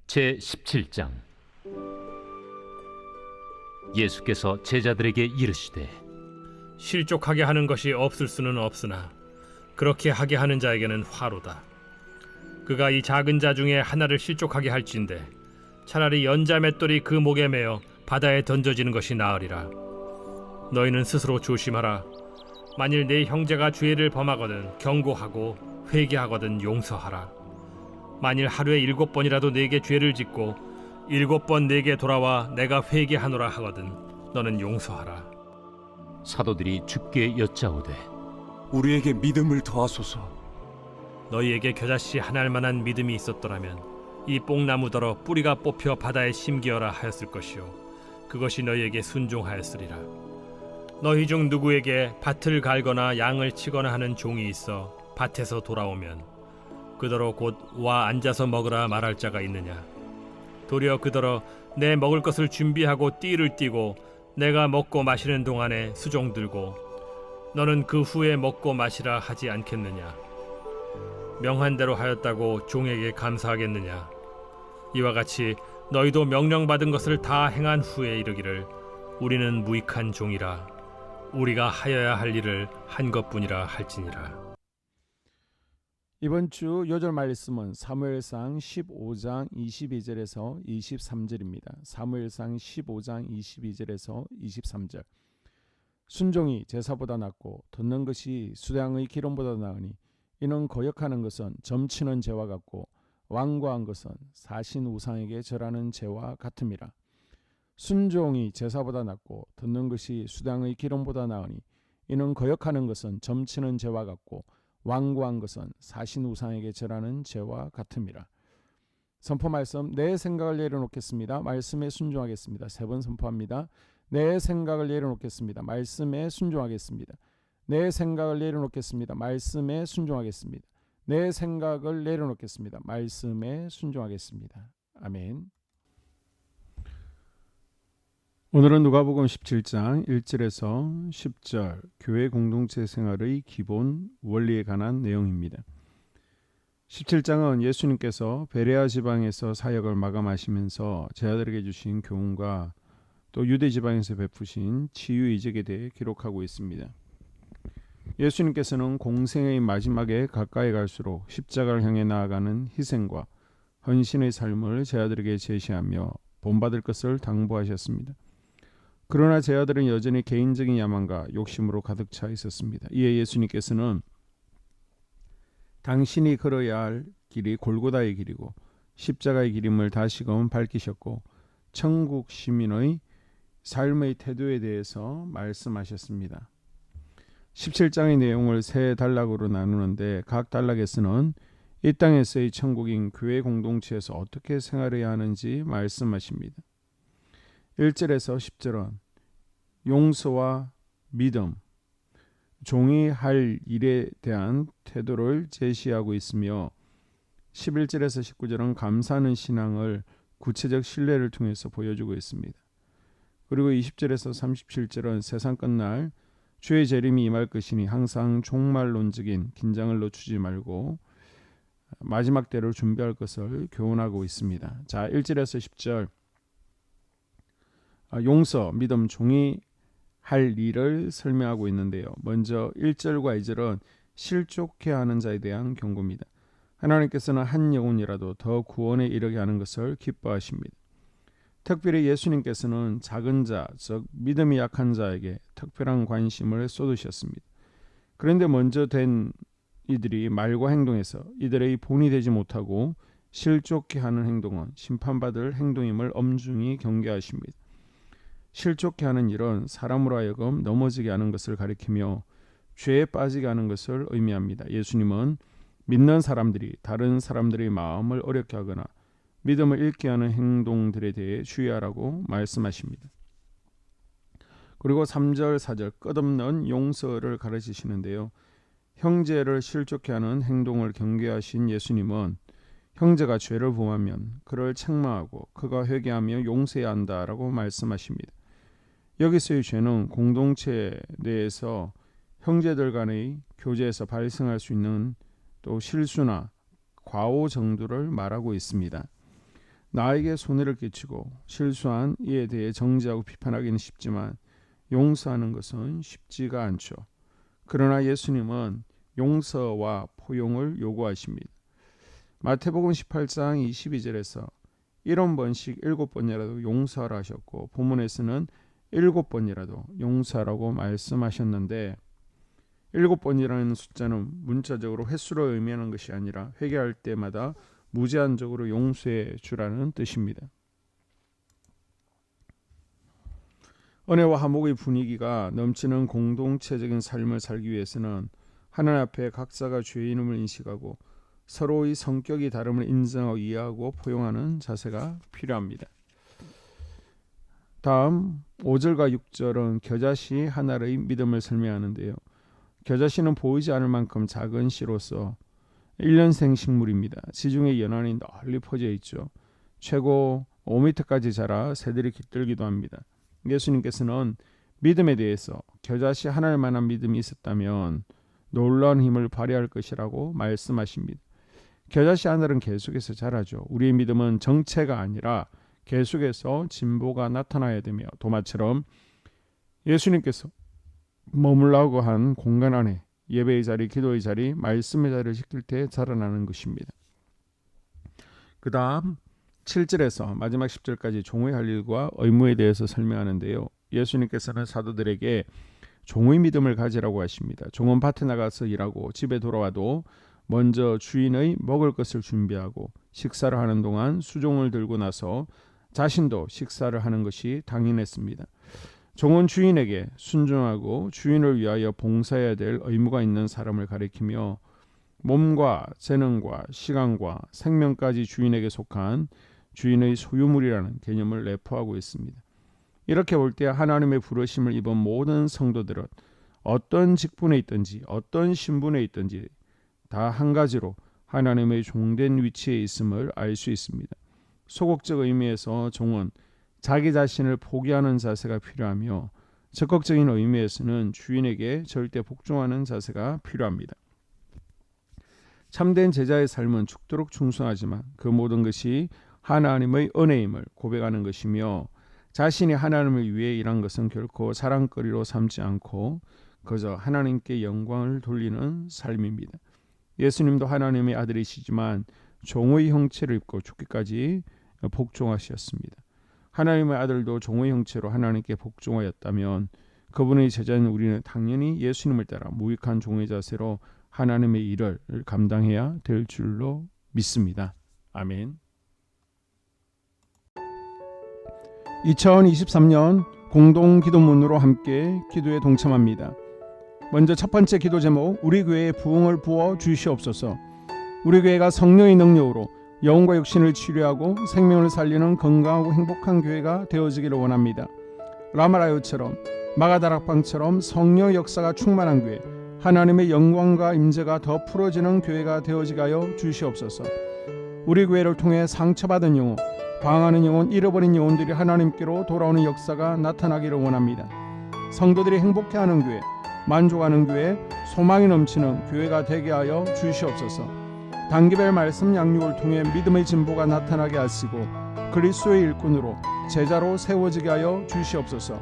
제17장. 예수께서 제자들에게 이르시되 실족하게 하는 것이 없을 수는 없으나 그렇게 하게 하는 자에게는 화로다. 그가 이 작은 자 중에 하나를 실족하게 할진대 차라리 연자 맷돌이 그 목에 매어 바다에 던져지는 것이 나으리라. 너희는 스스로 조심하라. 만일 네 형제가 죄를 범하거든 경고하고 회개하거든 용서하라. 만일 하루에 7번이라도 네게 죄를 짓고 7번 네게 돌아와 내가 회개하노라 하거든 너는 용서하라. 사도들이 주께 여짜오되 우리에게 믿음을 더하소서. 너희에게 겨자씨 하나일 만한 믿음이 있었더라면 이 뽕나무더러 뿌리가 뽑혀 바다에 심기어라 하였을 것이요 그것이 너희에게 순종하였으리라. 너희 중 누구에게 밭을 갈거나 양을 치거나 하는 종이 있어 밭에서 돌아오면 그더러 곧 와 앉아서 먹으라 말할 자가 있느냐? 도리어 그더러 내 먹을 것을 준비하고 띠를 띠고 내가 먹고 마시는 동안에 수종 들고 너는 그 후에 먹고 마시라 하지 않겠느냐? 명한 대로 하였다고 종에게 감사하겠느냐? 이와 같이 너희도 명령받은 것을 다 행한 후에 이르기를 우리는 무익한 종이라 우리가 하여야 할 일을 한 것뿐이라 할지니라. 이번 주 요절 말씀은 사무엘상 15장 22절에서 23절입니다. 사무엘상 15장 22절에서 23절. 순종이 제사보다 낫고 듣는 것이 수량의 기름보다 나으니 이는 거역하는 것은 점치는 죄와 같고 완고한 것은 사신 우상에게 절하는 죄와 같음이라. 순종이 제사보다 낫고 듣는 것이 수량의 기름보다 나으니 이는 거역하는 것은 점치는 죄와 같고 완고한 것은 사신 우상에게 절하는 죄와 같음이라. 선포 말씀. 내 생각을 내려놓겠습니다. 말씀에 순종하겠습니다. 3번 선포합니다. 내 생각을 내려놓겠습니다. 말씀에 순종하겠습니다. 내 생각을 내려놓겠습니다. 말씀에 순종하겠습니다. 내 생각을 내려놓겠습니다. 말씀에 순종하겠습니다. 아멘. 오늘은 누가복음 17장 1절에서 10절 교회 공동체 생활의 기본 원리에 관한 내용입니다. 17장은 예수님께서 베레아 지방에서 사역을 마감하시면서 제자들에게 주신 교훈과 또 유대 지방에서 베푸신 치유 이적에 대해 기록하고 있습니다. 예수님께서는 공생의 마지막에 가까이 갈수록 십자가를 향해 나아가는 희생과 헌신의 삶을 제자들에게 제시하며 본받을 것을 당부하셨습니다. 그러나 제자들은 여전히 개인적인 야망과 욕심으로 가득 차 있었습니다. 이에 예수님께서는 당신이 걸어야 할 길이 골고다의 길이고 십자가의 길임을 다시금 밝히셨고 천국 시민의 삶의 태도에 대해서 말씀하셨습니다. 17장의 내용을 3단락으로 나누는데 각 단락에서는 이 땅에서의 천국인 교회 공동체에서 어떻게 생활해야 하는지 말씀하십니다. 1절에서 10절은 용서와 믿음, 종이 할 일에 대한 태도를 제시하고 있으며 11절에서 19절은 감사하는 신앙을 구체적 신뢰를 통해서 보여주고 있습니다. 그리고 20절에서 37절은 세상 끝날 주의 재림이 임할 것이니 항상 종말론적인 긴장을 늦추지 말고 마지막 때를 준비할 것을 교훈하고 있습니다. 자, 1절에서 10절 용서, 믿음, 종이 할 일을 설명하고 있는데요. 먼저 1절과 2절은 실족해야 하는 자에 대한 경고입니다. 하나님께서는 한 영혼이라도 더 구원에 이르게 하는 것을 기뻐하십니다. 특별히 예수님께서는 작은 자, 즉 믿음이 약한 자에게 특별한 관심을 쏟으셨습니다. 그런데 먼저 된 이들이 말과 행동에서 이들의 본이 되지 못하고 실족해 하는 행동은 심판받을 행동임을 엄중히 경계하십니다. 실족해 하는 일은 사람으로 하여금 넘어지게 하는 것을 가리키며 죄에 빠지게 하는 것을 의미합니다. 예수님은 믿는 사람들이 다른 사람들의 마음을 어렵게 하거나 믿음을 잃게 하는 행동들에 대해 주의하라고 말씀하십니다. 그리고 3절, 4절 끝없는 용서를 가르치시는데요. 형제를 실족해 하는 행동을 경계하신 예수님은 형제가 죄를 범하면 그를 책망하고 그가 회개하며 용서해야 한다라고 말씀하십니다. 여기서의 죄는 공동체 내에서 형제들 간의 교제에서 발생할 수 있는 또 실수나 과오 정도를 말하고 있습니다. 나에게 손해를 끼치고 실수한 이에 대해 정죄하고 비판하기는 쉽지만 용서하는 것은 쉽지가 않죠. 그러나 예수님은 용서와 포용을 요구하십니다. 마태복음 18장 22절에서 70번씩 7번이라도 용서하라 하셨고 본문에서는 7번이라도 용서하라고 말씀하셨는데 7번이라는 숫자는 문자적으로 횟수로 의미하는 것이 아니라 회개할 때마다 무제한적으로 용서해 주라는 뜻입니다. 은혜와 화목의 분위기가 넘치는 공동체적인 삶을 살기 위해서는 하나님 앞에 각자가 죄인임을 인식하고 서로의 성격이 다름을 인정하고 이해하고 포용하는 자세가 필요합니다. 다음 5절과 6절은 겨자씨 하나의 믿음을 설명하는데요. 겨자씨는 보이지 않을 만큼 작은 씨로서 1년생 식물입니다. 지중해 연안이 널리 퍼져 있죠. 최고 5m까지 자라 새들이 깃들기도 합니다. 예수님께서는 믿음에 대해서 겨자씨 하나일 만한 믿음이 있었다면 놀라운 힘을 발휘할 것이라고 말씀하십니다. 겨자씨 하나는 계속해서 자라죠. 우리의 믿음은 정체가 아니라 계속해서 진보가 나타나야 되며 도마처럼 예수님께서 머물라고 한 공간 안에 예배의 자리, 기도의 자리, 말씀의 자리를 지킬 때 자라나는 것입니다. 그 다음 7절에서 마지막 10절까지 종의 할 일과 의무에 대해서 설명하는데요. 예수님께서는 사도들에게 종의 믿음을 가지라고 하십니다. 종은 밭에 나가서 일하고 집에 돌아와도 먼저 주인의 먹을 것을 준비하고 식사를 하는 동안 수종을 들고 나서 자신도 식사를 하는 것이 당연했습니다. 종은 주인에게 순종하고 주인을 위하여 봉사해야 될 의무가 있는 사람을 가리키며 몸과 재능과 시간과 생명까지 주인에게 속한 주인의 소유물이라는 개념을 내포하고 있습니다. 이렇게 볼 때 하나님의 부르심을 입은 모든 성도들은 어떤 직분에 있든지 어떤 신분에 있든지 다 한 가지로 하나님의 종된 위치에 있음을 알 수 있습니다. 소극적 의미에서 종은 자기 자신을 포기하는 자세가 필요하며 적극적인 의미에서는 주인에게 절대 복종하는 자세가 필요합니다. 참된 제자의 삶은 죽도록 충성하지만 그 모든 것이 하나님의 은혜임을 고백하는 것이며 자신이 하나님을 위해 일한 것은 결코 자랑거리로 삼지 않고 그저 하나님께 영광을 돌리는 삶입니다. 예수님도 하나님의 아들이시지만 종의 형체를 입고 죽기까지 복종하셨습니다. 하나님의 아들도 종의 형체로 하나님께 복종하였다면 그분의 제자인 우리는 당연히 예수님을 따라 무익한 종의 자세로 하나님의 일을 감당해야 될 줄로 믿습니다. 아멘. 2023년 공동기도문으로 함께 기도에 동참합니다. 먼저 첫 번째 기도 제목, 우리 교회에 부흥을 부어 주시옵소서. 우리 교회가 성령의 능력으로 영혼과 육신을 치료하고 생명을 살리는 건강하고 행복한 교회가 되어지기를 원합니다. 라마라요처럼 마가다락방처럼 성령 역사가 충만한 교회, 하나님의 영광과 임재가 더 풀어지는 교회가 되어지게 하여 주시옵소서. 우리 교회를 통해 상처받은 영혼, 방황하는 영혼, 잃어버린 영혼들이 하나님께로 돌아오는 역사가 나타나기를 원합니다. 성도들이 행복해하는 교회, 만족하는 교회, 소망이 넘치는 교회가 되게 하여 주시옵소서. 단기별 말씀 양육을 통해 믿음의 진보가 나타나게 하시고 그리스도의 일꾼으로 제자로 세워지게 하여 주시옵소서.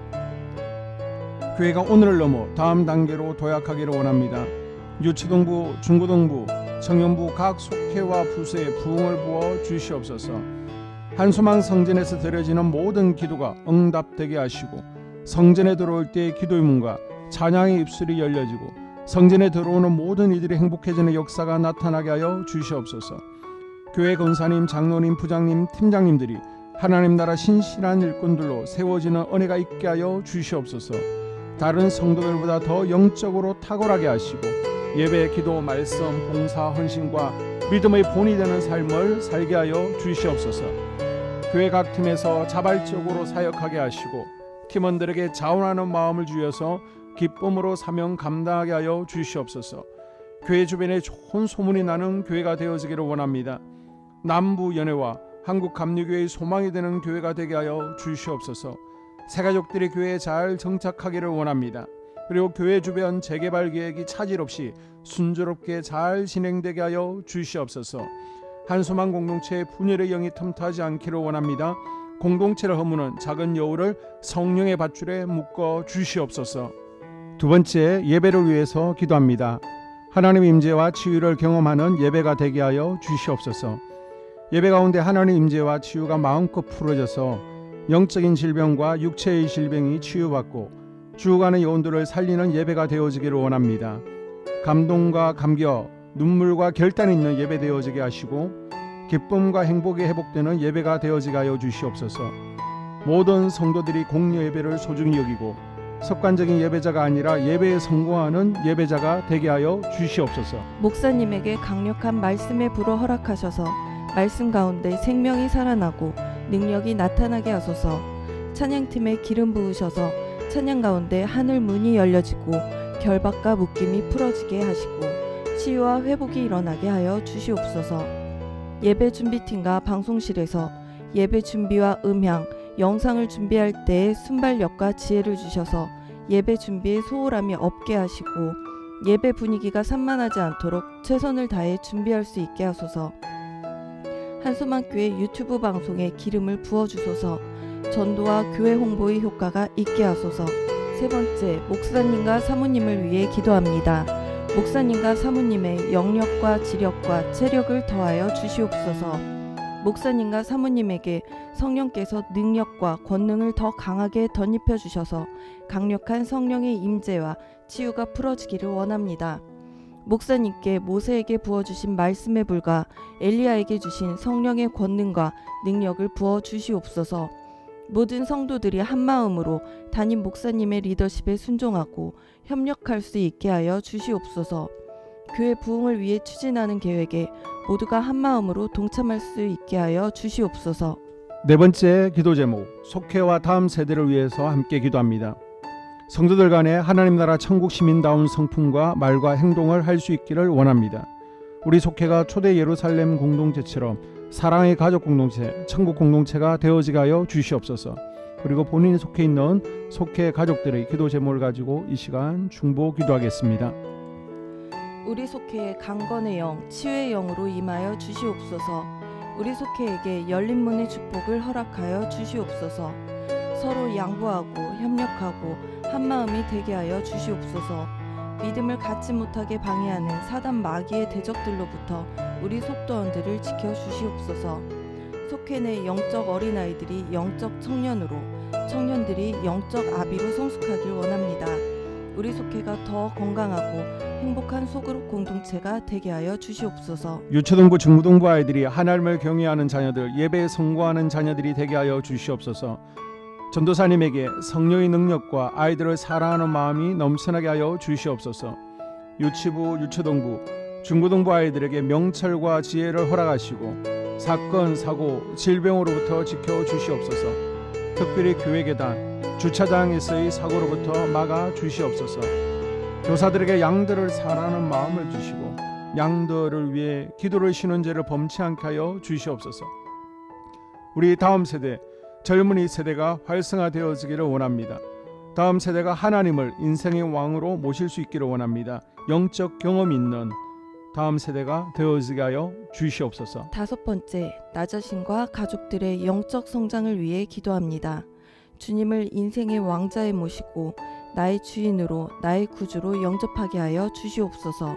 교회가 오늘을 넘어 다음 단계로 도약하기를 원합니다. 유치동부, 중고등부, 청년부 각 속회와 부서에 부흥을 부어 주시옵소서. 한소망 성전에서 드려지는 모든 기도가 응답되게 하시고 성전에 들어올 때의 기도의 문과 찬양의 입술이 열려지고 성전에 들어오는 모든 이들이 행복해지는 역사가 나타나게 하여 주시옵소서. 교회 권사님, 장로님, 부장님, 팀장님들이 하나님 나라 신실한 일꾼들로 세워지는 은혜가 있게 하여 주시옵소서. 다른 성도들보다 더 영적으로 탁월하게 하시고 예배, 기도, 말씀, 봉사, 헌신과 믿음의 본이 되는 삶을 살게 하여 주시옵소서. 교회 각 팀에서 자발적으로 사역하게 하시고 팀원들에게 자원하는 마음을 주셔서 기쁨으로 사명 감당하게 하여 주시옵소서. 교회 주변에 좋은 소문이 나는 교회가 되어지기를 원합니다. 남부 연회와 한국 감리교회의 소망이 되는 교회가 되게 하여 주시옵소서. 새가족들이 교회에 잘 정착하기를 원합니다. 그리고 교회 주변 재개발 계획이 차질 없이 순조롭게 잘 진행되게 하여 주시옵소서. 한소만 공동체의 분열의 영이 틈타지 않기를 원합니다. 공동체를 허무는 작은 여우를 성령의 밧줄에 묶어 주시옵소서. 두 번째, 예배를 위해서 기도합니다. 하나님 임재와 치유를 경험하는 예배가 되게 하여 주시옵소서. 예배 가운데 하나님 임재와 치유가 마음껏 풀어져서 영적인 질병과 육체의 질병이 치유받고 죽어가는 영혼들을 살리는 예배가 되어지기를 원합니다. 감동과 감격, 눈물과 결단이 있는 예배 되어지게 하시고 기쁨과 행복이 회복되는 예배가 되어지게 하여 주시옵소서. 모든 성도들이 공여 예배를 소중히 여기고 습관적인 예배자가 아니라 예배에 성공하는 예배자가 되게 하여 주시옵소서. 목사님에게 강력한 말씀의 불을 허락하셔서 말씀 가운데 생명이 살아나고 능력이 나타나게 하소서. 찬양팀에 기름 부으셔서 찬양 가운데 하늘 문이 열려지고 결박과 묶임이 풀어지게 하시고 치유와 회복이 일어나게 하여 주시옵소서. 예배 준비팀과 방송실에서 예배 준비와 음향, 영상을 준비할 때의 순발력과 지혜를 주셔서 예배 준비에 소홀함이 없게 하시고 예배 분위기가 산만하지 않도록 최선을 다해 준비할 수 있게 하소서. 한소만교회 유튜브 방송에 기름을 부어주소서. 전도와 교회 홍보의 효과가 있게 하소서. 세 번째, 목사님과 사모님을 위해 기도합니다. 목사님과 사모님의 영력과 지력과 체력을 더하여 주시옵소서. 목사님과 사모님에게 성령께서 능력과 권능을 더 강하게 덧입혀 주셔서 강력한 성령의 임재와 치유가 풀어지기를 원합니다. 목사님께 모세에게 부어주신 말씀의 불과 엘리야에게 주신 성령의 권능과 능력을 부어 주시옵소서. 모든 성도들이 한마음으로 담임 목사님의 리더십에 순종하고 협력할 수 있게 하여 주시옵소서. 교회 부흥을 위해 추진하는 계획에 모두가 한마음으로 동참할 수 있게 하여 주시옵소서. 네 번째 기도 제목, 속회와 다음 세대를 위해서 함께 기도합니다. 성도들 간에 하나님 나라 천국 시민다운 성품과 말과 행동을 할 수 있기를 원합니다. 우리 속회가 초대 예루살렘 공동체처럼 사랑의 가족 공동체, 천국 공동체가 되어지게 하여 주시옵소서. 그리고 본인이 속해 있는 속회 가족들의 기도 제목을 가지고 이 시간 중보 기도하겠습니다. 우리 속회에 강건의 영, 치유의 영으로 임하여 주시옵소서. 우리 속회에게 열린 문의 축복을 허락하여 주시옵소서. 서로 양보하고 협력하고 한마음이 되게 하여 주시옵소서. 믿음을 갖지 못하게 방해하는 사단 마귀의 대적들로부터 우리 속도원들을 지켜주시옵소서. 속회 내 영적 어린아이들이 영적 청년으로, 청년들이 영적 아비로 성숙하길 원합니다. 우리 속회가 더 건강하고 행복한 소그룹 공동체가 되게 하여 주시옵소서. 유초등부 중고등부 아이들이 하나님을 경외하는 자녀들, 예배에 성공하는 자녀들이 되게 하여 주시옵소서. 전도사님에게 성령의 능력과 아이들을 사랑하는 마음이 넘쳐나게 하여 주시옵소서. 유치부, 유초등부, 중고등부 아이들에게 명철과 지혜를 허락하시고 사건, 사고, 질병으로부터 지켜주시옵소서. 특별히 교회 계단, 주차장에서의 사고로부터 막아 주시옵소서. 교사들에게 양들을 사랑하는 마음을 주시고 양들을 위해 기도를 쉬는 죄를 범치 않게 하여 주시옵소서. 우리 다음 세대, 젊은이 세대가 활성화되어지기를 원합니다. 다음 세대가 하나님을 인생의 왕으로 모실 수 있기를 원합니다. 영적 경험이 있는 다음 세대가 되어지게 하여 주시옵소서. 다섯 번째, 나 자신과 가족들의 영적 성장을 위해 기도합니다. 주님을 인생의 왕자에 모시고 나의 주인으로, 나의 구주로 영접하게 하여 주시옵소서.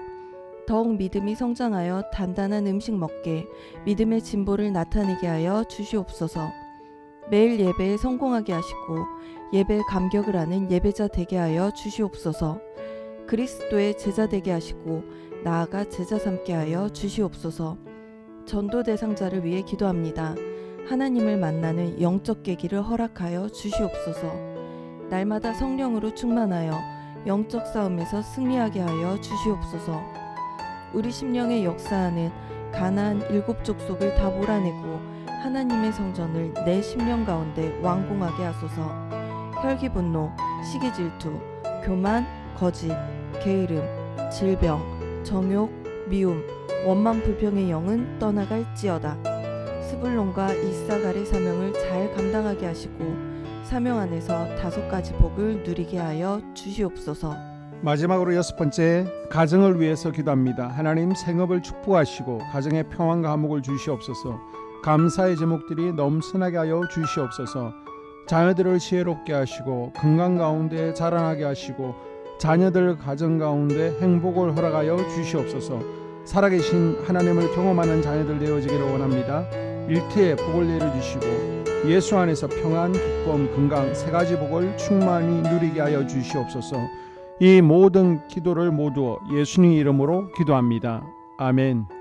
더욱 믿음이 성장하여 단단한 음식 먹게, 믿음의 진보를 나타내게 하여 주시옵소서. 매일 예배에 성공하게 하시고 예배에 감격을 하는 예배자 되게 하여 주시옵소서. 그리스도의 제자 되게 하시고 나아가 제자 삼게 하여 주시옵소서. 전도 대상자를 위해 기도합니다. 하나님을 만나는 영적 계기를 허락하여 주시옵소서. 날마다 성령으로 충만하여 영적 싸움에서 승리하게 하여 주시옵소서. 우리 심령에 역사하는 가나안 7 족속을 다 몰아내고 하나님의 성전을 내 심령 가운데 완공하게 하소서. 혈기 분노, 시기 질투, 교만, 거짓, 게으름, 질병, 정욕, 미움, 원망 불평의 영은 떠나갈지어다. 스불론과 이사갈의 사명을 잘 감당하게 하시고 사명 안에서 5가지 복을 누리게 하여 주시옵소서. 마지막으로 6번째, 가정을 위해서 기도합니다. 하나님, 생업을 축복하시고 가정에 평안과 화목을 주시옵소서. 감사의 제목들이 넘쳐나게 하여 주시옵소서. 자녀들을 지혜롭게 하시고 건강 가운데 자라나게 하시고 자녀들 가정 가운데 행복을 허락하여 주시옵소서. 살아계신 하나님을 경험하는 자녀들 되어지기를 원합니다. 일터에 복을 내려주시고 예수 안에서 평안, 기쁨, 건강 세 가지 복을 충만히 누리게 하여 주시옵소서. 이 모든 기도를 모두 예수님 이름으로 기도합니다. 아멘.